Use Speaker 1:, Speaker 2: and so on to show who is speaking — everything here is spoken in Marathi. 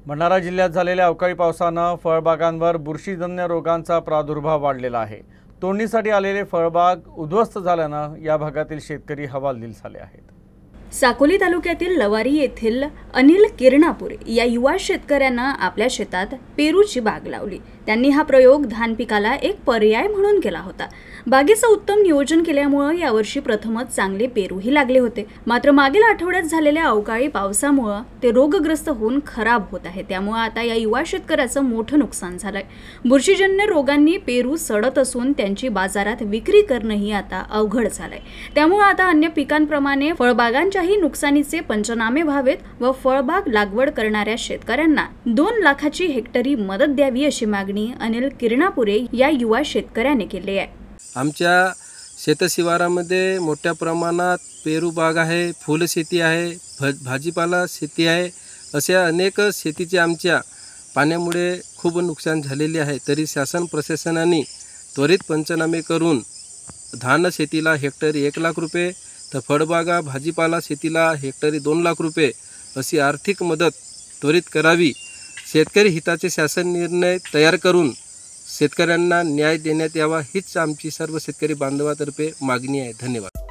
Speaker 1: भंडारा जिल्ह्यात झालेल्या अवकाळी पावसानं फळबागांवर बुरशीजन्य रोगांचा प्रादुर्भाव वाढलेला आहे। तोडणीसाठी आलेले फळबाग उद्ध्वस्त झाल्यानं या भागातील शेतकरी हवालदिल झाले आहेत।
Speaker 2: साकोली तालुक्यातील लवारी येथील अनिल किरणापूर या युवा शेतकऱ्यांना आपल्या शेतात पेरूची बाग लावली। त्यांनी हा प्रयोग धान पिकाला एक पर्याय म्हणून केला होता। बागेचं उत्तम नियोजन केल्यामुळे यावर्षी प्रथमच चांगले पेरूही लागले होते। मात्र मागील आठवड्यात झालेल्या अवकाळी पावसामुळे ते रोगग्रस्त होऊन खराब होत आहे। त्यामुळे आता या युवा शेतकऱ्याचं मोठं नुकसान झालंय। बुरशीजन्य रोगांनी पेरू सडत असून त्यांची बाजारात विक्री करणंही आता अवघड झालंय। त्यामुळे आता अन्य पिकांप्रमाणे फळबागांच्याही नुकसानीचे पंचनामे व्हावेत व फळबाग लागवड करणाऱ्या शेतकऱ्यांना 2 लाखाची हेक्टरी मदत द्यावी अशी मागणी अनिल किरणापुरे या युवा शेतकऱ्याने केली आहे।
Speaker 3: आमच्या शेतशिवारामध्ये मोठ्या प्रमाणात पेरू बाग आहे, फुलशेती आहे, भाजीपाला शेती आहे, अशा अनेक शेतीचे आमच्या पाण्यामुळे खूप नुकसान झालेले आहे। तरी शासन प्रशासनाने त्वरित पंचनामे करून धान शेतीला हेक्टरी 1 लाख रुपये, तर फळबागा भाजीपाला शेतीला हेक्टरी 2 लाख रुपये अशी आर्थिक मदत त्वरित करावी। शेतकरी हिताचे शासन निर्णय तयार करून शेतकऱ्यांना न्याय देण्यात यावा हीच आमची सर्व शेतकरी बांधवातर्फे मागणी आहे। धन्यवाद।